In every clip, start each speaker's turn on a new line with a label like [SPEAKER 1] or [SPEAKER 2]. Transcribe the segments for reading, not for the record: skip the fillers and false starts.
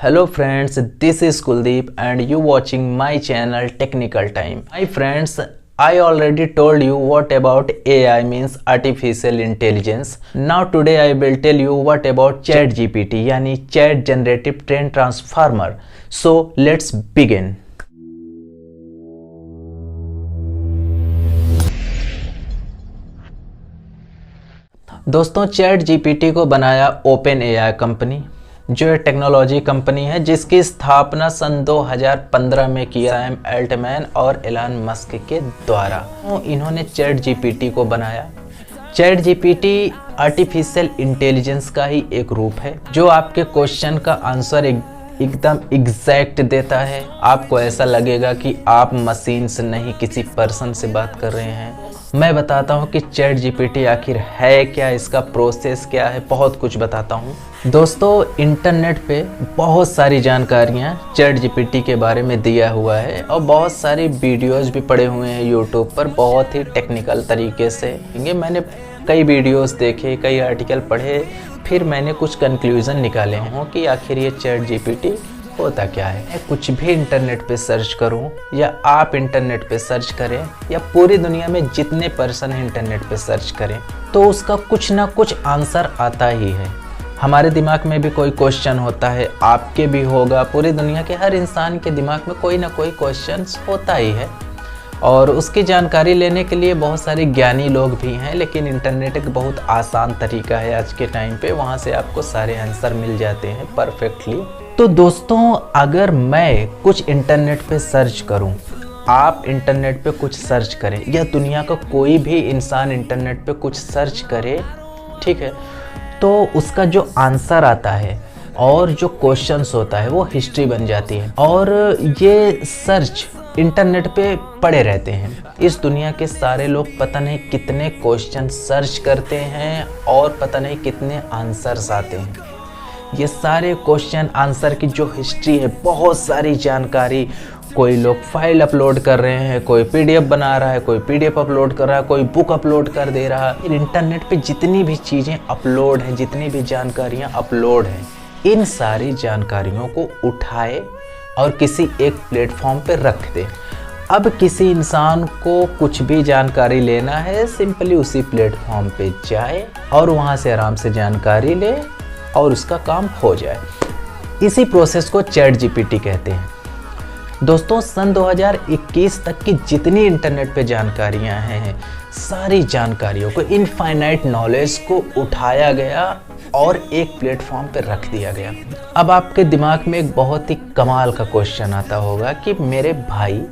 [SPEAKER 1] Hello friends, this is Kuldeep and you watching my channel Technical Time. Hi friends, I already told you what about AI means Artificial Intelligence. Now today I will tell you what about ChatGPT यानी Chat Generative Train Transformer. So let's begin. दोस्तों ChatGPT को बनाया OpenAI company, जो technology company है जिसकी स्थापना सन 2015 में किया सैम अल्टमैन और एलन मस्क के द्वारा। तो इन्होंने चैट जीपीटी को बनाया। चैट जीपीटी आर्टिफिशियल इंटेलिजेंस का ही एक रूप है जो आपके क्वेश्चन का आंसर एकदम एग्जैक्ट देता है। आपको ऐसा लगेगा कि आप मशीन से नहीं किसी पर्सन से बात कर रहे हैं। मैं बताता हूँ कि चैट जीपीटी आखिर है क्या, इसका प्रोसेस क्या है, बहुत कुछ बताता हूँ। दोस्तों इंटरनेट पे बहुत सारी जानकारियाँ चैट जीपीटी के बारे में दिया हुआ है और बहुत सारी वीडियोस भी पड़े हुए हैं यूट्यूब पर बहुत ही टेक्निकल तरीके से। ये मैंने कई वीडियोस देखे, कई आर्टिकल पढ़े, फिर मैंने कुछ कंक्लूज़न निकाले हों कि आखिर ये चैट जीपीटी होता क्या है। मैं कुछ भी इंटरनेट पे सर्च करूं या आप इंटरनेट पे सर्च करें या पूरी दुनिया में जितने पर्सन इंटरनेट पे सर्च करें तो उसका कुछ ना कुछ आंसर आता ही है। हमारे दिमाग में भी कोई क्वेश्चन होता है, आपके भी होगा, पूरी दुनिया के हर इंसान के दिमाग में कोई ना कोई क्वेश्चन होता ही है और उसकी जानकारी लेने के लिए बहुत सारे ज्ञानी लोग भी हैं। लेकिन इंटरनेट एक बहुत आसान तरीका है आज के टाइम पे, वहाँ से आपको सारे आंसर मिल जाते हैं परफेक्टली। तो दोस्तों अगर मैं कुछ इंटरनेट पे सर्च करूं, आप इंटरनेट पे कुछ सर्च करें या दुनिया का कोई भी इंसान इंटरनेट पे कुछ सर्च करे, ठीक है, तो उसका जो आंसर आता है और जो क्वेश्चंस होता है वो हिस्ट्री बन जाती है और ये सर्च इंटरनेट पे पड़े रहते हैं। इस दुनिया के सारे लोग पता नहीं कितने क्वेश्चन सर्च करते हैं और पता नहीं कितने आंसर्स आते हैं। ये सारे क्वेश्चन आंसर की जो हिस्ट्री है, बहुत सारी जानकारी, कोई लोग फाइल अपलोड कर रहे हैं, कोई पीडीएफ बना रहा है, कोई पीडीएफ अपलोड कर रहा है, कोई बुक अपलोड कर दे रहा है। इंटरनेट पे जितनी भी चीज़ें अपलोड हैं, जितनी भी जानकारियाँ अपलोड हैं, इन सारी जानकारियों को उठाए और किसी एक प्लेटफॉर्म पे रख दे। अब किसी इंसान को कुछ भी जानकारी लेना है, सिंपली उसी प्लेटफॉर्म पे जाए और वहाँ से आराम से जानकारी ले और उसका काम हो जाए। इसी प्रोसेस को चैट जीपीटी कहते हैं। दोस्तों सन 2021 तक की जितनी इंटरनेट पे जानकारियां हैं, सारी जानकारियों को, इनफाइनाइट नॉलेज को उठाया गया और एक प्लेटफॉर्म पे रख दिया गया। अब आपके दिमाग में एक बहुत ही कमाल का क्वेश्चन आता होगा कि मेरे भाई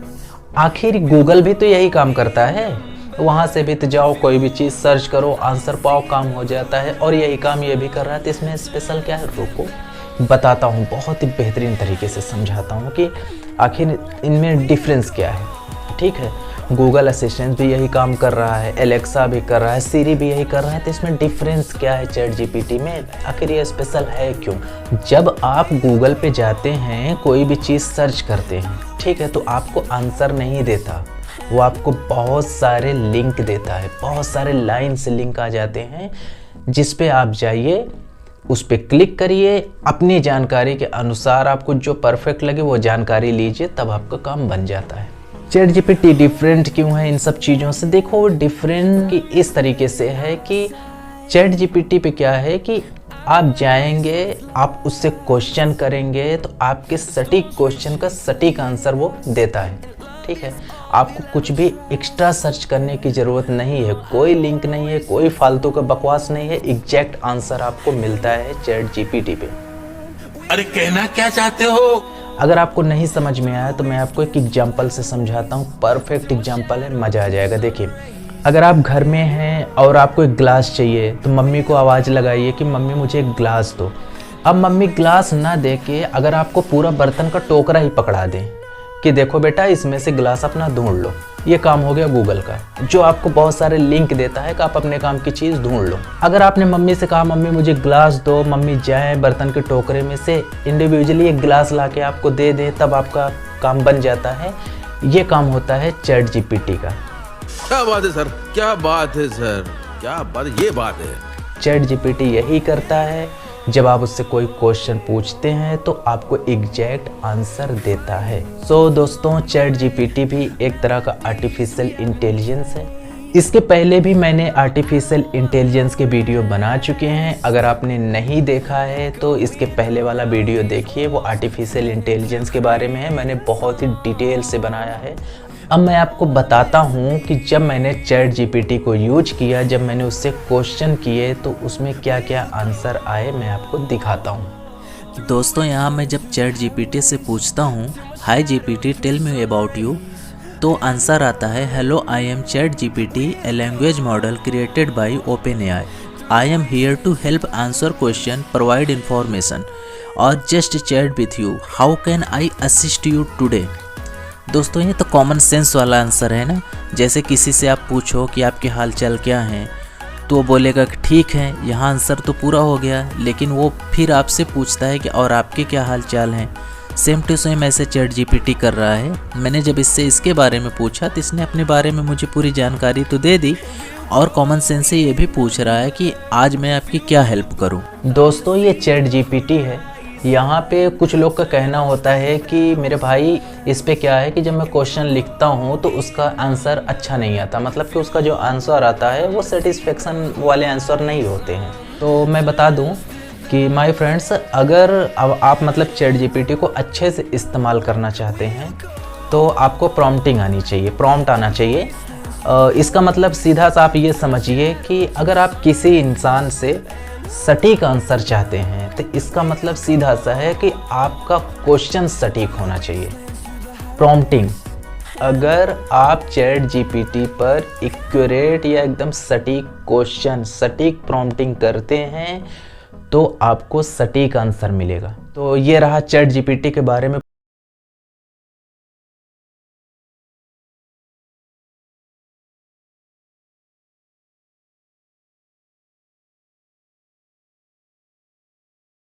[SPEAKER 1] आखिर गूगल भी तो यही काम करता है, वहाँ से भी तो जाओ, कोई भी चीज़ सर्च करो, आंसर पाओ, काम हो जाता है और यही काम ये भी कर रहा है, तो इसमें स्पेशल क्या है? रुको बताता हूँ, बहुत ही बेहतरीन तरीके से समझाता हूँ कि आखिर इनमें डिफरेंस क्या है। ठीक है, गूगल असिस्टेंट भी यही काम कर रहा है, एलेक्सा भी कर रहा है, सीरी भी यही कर रहा है, तो इसमें डिफरेंस क्या है चैट जीपीटी में? आखिर ये स्पेशल है क्यों? जब आप गूगल पे जाते हैं, कोई भी चीज़ सर्च करते हैं, ठीक है, तो आपको आंसर नहीं देता, वो आपको बहुत सारे लिंक देता है, बहुत सारे लाइन से लिंक आ जाते हैं जिस पे आप जाइए, उस पे क्लिक करिए, अपनी जानकारी के अनुसार आपको जो परफेक्ट लगे वो जानकारी लीजिए, तब आपका काम बन जाता है। चैट जीपीटी डिफरेंट क्यों है इन सब चीज़ों से? देखो वो डिफरेंट इस तरीके से है कि चैट जीपीटी पे क्या है कि आप जाएंगे, आप उससे क्वेश्चन करेंगे तो आपके सटीक क्वेश्चन का सटीक आंसर वो देता है। ठीक है, आपको कुछ भी एक्स्ट्रा सर्च करने की ज़रूरत नहीं है, कोई लिंक नहीं है, कोई फालतू का बकवास नहीं है, एग्जैक्ट आंसर आपको मिलता है चैट जीपीटी पे।
[SPEAKER 2] अरे कहना क्या चाहते हो?
[SPEAKER 1] अगर आपको नहीं समझ में आया तो मैं आपको एक एग्जांपल से समझाता हूँ, परफेक्ट एग्जांपल है, मज़ा आ जाएगा। देखिए, अगर आप घर में हैं और आपको एक ग्लास चाहिए तो मम्मी को आवाज़ लगाइए कि मम्मी मुझे एक ग्लास दो। अब मम्मी ग्लास ना दे के अगर आपको पूरा बर्तन का टोकरा ही पकड़ा दें कि देखो बेटा इसमें से गिलास अपना ढूंढ लो, ये काम हो गया गूगल का, जो आपको बहुत सारे लिंक देता है कि आप अपने काम की चीज़ ढूंढ लो। अगर आपने मम्मी से कहा मम्मी मुझे गिलास दो, मम्मी जाए बर्तन के टोकरे में से इंडिविजुअली एक गिलास ला के आपको दे दे, तब आपका काम बन जाता है। ये काम होता है चैट जीपीटी का।
[SPEAKER 2] क्या बात है सर, क्या बात है सर, क्या बात, ये बात है।
[SPEAKER 1] चैट जीपीटी यही करता है जब आप उससे कोई क्वेश्चन पूछते हैं तो आपको एग्जैक्ट आंसर देता है। सो दोस्तों, चैट जीपीटी भी एक तरह का आर्टिफिशियल इंटेलिजेंस है। इसके पहले भी मैंने आर्टिफिशियल इंटेलिजेंस के वीडियो बना चुके हैं। अगर आपने नहीं देखा है तो इसके पहले वाला वीडियो देखिए, वो आर्टिफिशियल इंटेलिजेंस के बारे में है, मैंने बहुत ही डिटेल से बनाया है। अब मैं आपको बताता हूँ कि जब मैंने चैट जीपीटी को यूज किया, जब मैंने उससे क्वेश्चन किए तो उसमें क्या क्या आंसर आए मैं आपको दिखाता हूँ।
[SPEAKER 3] दोस्तों, यहाँ मैं जब चैट जीपीटी से पूछता हूँ hi GPT tell me about you, तो आंसर आता है hello I am chat GPT, a language model created by OpenAI. I am here to help answer question, provide information और just chat with you. How can I assist you today. दोस्तों, ये तो common sense वाला answer है ना। जैसे किसी से आप पूछो कि आपके हाल चाल क्या हैं, तो वो बोलेगा कि ठीक है, यहाँ आंसर तो पूरा हो गया, लेकिन वो फिर आपसे पूछता है कि और आपके क्या हाल चाल हैं। सेम टू सेम ऐसे चैट जीपीटी कर रहा है। मैंने जब इससे इसके बारे में पूछा तो इसने अपने बारे में मुझे पूरी जानकारी तो दे दी, और कॉमन सेंस से ये भी पूछ रहा है कि आज मैं आपकी क्या हेल्प करूं।
[SPEAKER 1] दोस्तों, ये चैट जीपीटी है। यहाँ पे कुछ लोग का कहना होता है कि मेरे भाई इस पे क्या है कि जब मैं क्वेश्चन लिखता हूँ तो उसका आंसर अच्छा नहीं आता, मतलब कि उसका जो आंसर आता है वो सेटिस्फेक्शन वाले आंसर नहीं होते हैं। तो मैं बता दूँ कि माय फ्रेंड्स, अगर अब आप मतलब चैट जीपीटी को अच्छे से इस्तेमाल करना चाहते हैं तो आपको प्रॉम्प्टिंग आनी चाहिए, प्रॉम्प्ट आना चाहिए। इसका मतलब सीधा सा आप ये समझिए कि अगर आप किसी इंसान से सटीक आंसर चाहते हैं तो इसका मतलब सीधा सा है कि आपका क्वेश्चन सटीक होना चाहिए। प्रॉम्प्टिंग, अगर आप चैट जीपीटी पर एक्यूरेट या एकदम सटीक क्वेश्चन, सटीक प्रॉम्प्टिंग करते हैं तो आपको सटीक आंसर मिलेगा। तो ये रहा चैट जीपीटी के बारे में।